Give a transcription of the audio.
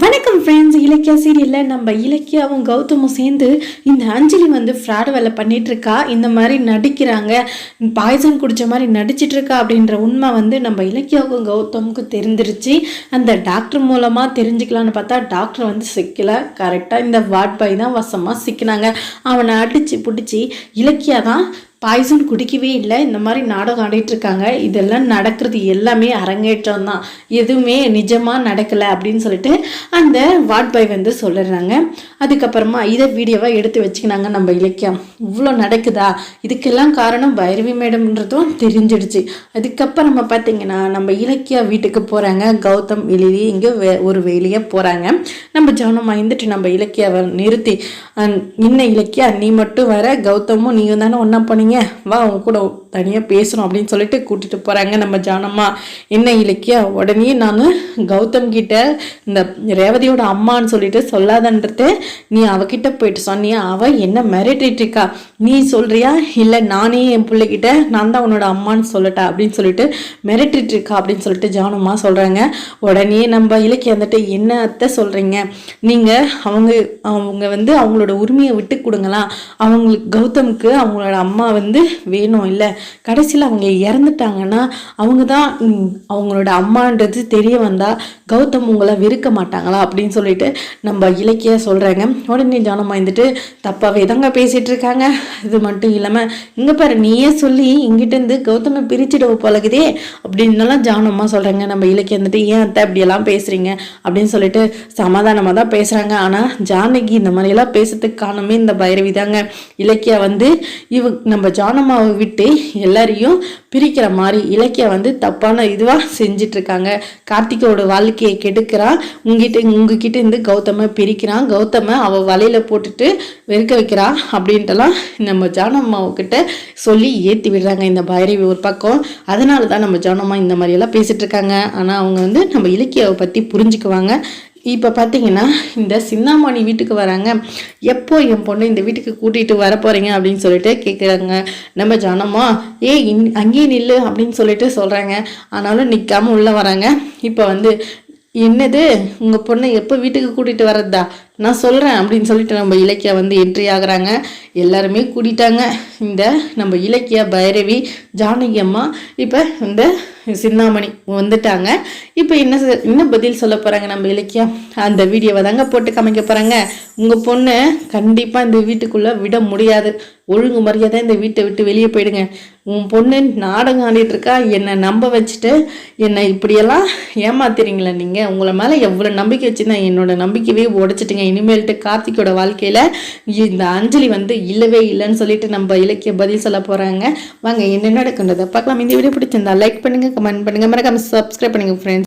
வணக்கம் ஃப்ரெண்ட்ஸ். இலக்கியா சீரியலில் நம்ம இலக்கியாவும் கௌதமும் சேர்ந்து இந்த அஞ்சலி ஃப்ராட் வேலை பண்ணிகிட்ருக்கா, இந்த மாதிரி நடிக்கிறாங்க, பாய்சன் குடித்த மாதிரி நடிச்சிட்ருக்கா அப்படின்ற உண்மை நம்ம இலக்கியாவுக்கும் கௌதமுக்கும் தெரிஞ்சிருச்சு. அந்த டாக்டர் மூலமாக தெரிஞ்சுக்கலான்னு பார்த்தா டாக்டர் சிக்கலை. கரெக்டாக இந்த வார்ட் பாய் தான் வசமாக சிக்கினாங்க. அவனை அடித்து பிடிச்சி இலக்கியா தான் பாய்சன் குடிக்கவே இல்லை, இந்த மாதிரி நாடகம் ஆடிட்டுருக்காங்க, இதெல்லாம் நடக்கிறது எல்லாமே அரங்கேற்றம் தான், எதுவுமே நிஜமாக நடக்கலை அப்படின்னு சொல்லிட்டு அந்த வார்ட் பாய் சொல்லிடுறாங்க. அதுக்கப்புறமா இதை வீடியோவாக எடுத்து வச்சுக்கினாங்க நம்ம இலக்கியம். இவ்வளோ நடக்குதா, இதுக்கெல்லாம் காரணம் பைரவி மேடம்ன்றதும் தெரிஞ்சிடுச்சு. அதுக்கப்புறமா பார்த்தீங்கன்னா நம்ம இலக்கியா வீட்டுக்கு போகிறாங்க. கௌதம் வெளியே இங்கே ஒரு வேலையே போகிறாங்க. நம்ம ஜானமாக இருந்துட்டு நம்ம இலக்கியாவை நிறுத்தி, இன்னும் இலக்கியா நீ மட்டும் வர, கௌதமும் நீயும் தானே ஒன்றா போனீங்க, வா அவங்க கூட தனியாக பேசணும் அப்படின்னு சொல்லிட்டு கூட்டிட்டு போகிறாங்க நம்ம ஜானம்மா. என்ன இலக்கியா, உடனே நான் கௌதம் கிட்ட இந்த ரேவதியோட அம்மான்னு சொல்லிட்டு சொல்லாதன்றது நீ அவகிட்ட போயிட்டு சொன்னியா, அவள் என்ன மிரட்டிட்டு இருக்கா, நீ சொல்றியா இல்லை நானே என் பிள்ளைகிட்ட நான் தான் உன்னோட அம்மான்னு சொல்லட்டா அப்படின்னு சொல்லிட்டு மிரட்டிட்டு இருக்கா அப்படின்னு சொல்லிட்டு ஜானம்மா சொல்கிறாங்க. உடனே நம்ம இலக்கிய வந்துட்டு என்ன அத்தை சொல்கிறீங்க, நீங்கள் அவங்க அவங்களோட உரிமையை விட்டு கொடுங்களாம், அவங்களுக்கு கௌதமுக்கு அவங்களோட அம்மா வேணும், இல்லை கடைசியில் அவங்க இறந்துட்டாங்கன்னா அவங்க தான் அவங்களோட அம்மான்றது தெரிய வந்தால் கௌதம் உங்களை வெறுக்க மாட்டாங்களா அப்படின்னு சொல்லிட்டு நம்ம இலக்கிய சொல்கிறாங்க. உடனே ஜானம்மா தப்பாகவே தாங்க பேசிகிட்டு இருக்காங்க. இது மட்டும் இல்லாமல் இங்கே பாரு, நீயே சொல்லி இங்கிட்டேருந்து கௌதமை பிரிச்சுடுவ போலகுதே அப்படின்னுலாம் ஜானம்மா சொல்கிறாங்க. நம்ம இலக்கிய ஏன் அத்தை அப்படியெல்லாம் பேசுகிறீங்க அப்படின்னு சொல்லிட்டு சமாதானமாக தான் பேசுகிறாங்க. ஆனால் ஜானகி இந்த மாதிரியெல்லாம் பேசுறதுக்கு காரணமே இந்த பைரவி தாங்க. இலக்கியா நம்ம ஜானம்மாவை விட்டு எல்லாரையும் பிரிக்கிற மாதிரி இலக்கியா தப்பான இதுவாக செஞ்சிட்ருக்காங்க. கார்த்திகோட வாழ்க்கையை கெடுக்கிறான், உங்ககிட்ட இருந்து கௌதமை பிரிக்கிறான், கௌதமை அவள் வலையில் போட்டுட்டு வெறுக்க வைக்கிறான் அப்படின்ட்டுலாம் நம்ம ஜானம்மாவுக்கிட்ட சொல்லி ஏற்றி விடுறாங்க இந்த பைரவி ஒரு பக்கம். அதனால தான் நம்ம ஜானம்மா இந்த மாதிரியெல்லாம் பேசிகிட்டு இருக்காங்க. ஆனால் அவங்க நம்ம இலக்கியாவை பற்றி புரிஞ்சுக்குவாங்க. இப்போ பார்த்தீங்கன்னா இந்த சின்னாமணி வீட்டுக்கு வராங்க. எப்போ என் பொண்ணு இந்த வீட்டுக்கு கூட்டிகிட்டு வர போகிறீங்க அப்படின்னு சொல்லிட்டு கேட்குறாங்க நம்ம ஜானம்மா. அங்கேயே நில்லு அப்படின்னு சொல்லிட்டு சொல்கிறாங்க. ஆனாலும் நிற்காமல் உள்ளே வராங்க. இப்போ என்னது உங்கள் பொண்ணை எப்போ வீட்டுக்கு கூட்டிகிட்டு வர்றதா, நான் சொல்கிறேன் அப்படின்னு சொல்லிட்டு நம்ம இலக்கியா என்ட்ரி ஆகுறாங்க. எல்லாருமே கூட்டிட்டாங்க. இந்த நம்ம இலக்கியா, பைரவி, ஜானகி அம்மா, இப்போ இந்த சின்னாமணி வந்துட்டாங்க. இப்போ என்ன பதில் சொல்ல போகிறாங்க நம்ம இலக்கியா, அந்த வீடியோவை தாங்க போட்டு காமிக்க போகிறாங்க. உங்கள் பொண்ணை கண்டிப்பாக இந்த வீட்டுக்குள்ளே விட முடியாது, ஒழுங்கு மரியாதை இந்த வீட்டை விட்டு வெளியே போயிடுங்க. உன் பொண்ணு நாடகம் ஆடிட்டு இருக்கா, என்னை நம்ப வச்சுட்டு என்னை இப்படியெல்லாம் ஏமாத்துறீங்களா நீங்கள், உங்களை மேலே எவ்வளோ நம்பிக்கை வச்சுருந்தா என்னோட நம்பிக்கையே உடைச்சிட்டிங்க. இனிமேல்ட்டு கார்த்திகோட வாழ்க்கையில் இந்த அஞ்சலி இல்லவே இல்லைன்னு சொல்லிட்டு நம்ம இலக்கிய பதில் சொல்ல போகிறாங்க. வாங்க என்ன நடக்குன்றதை பார்க்கலாம். இந்த வீடியோ பிடிச்சிருந்தா லைக் பண்ணுங்கள், கமெண்ட் பண்ணுங்கள், மறக்காம சப்ஸ்கிரைப் பண்ணுங்கள் ஃப்ரெண்ட்ஸ்.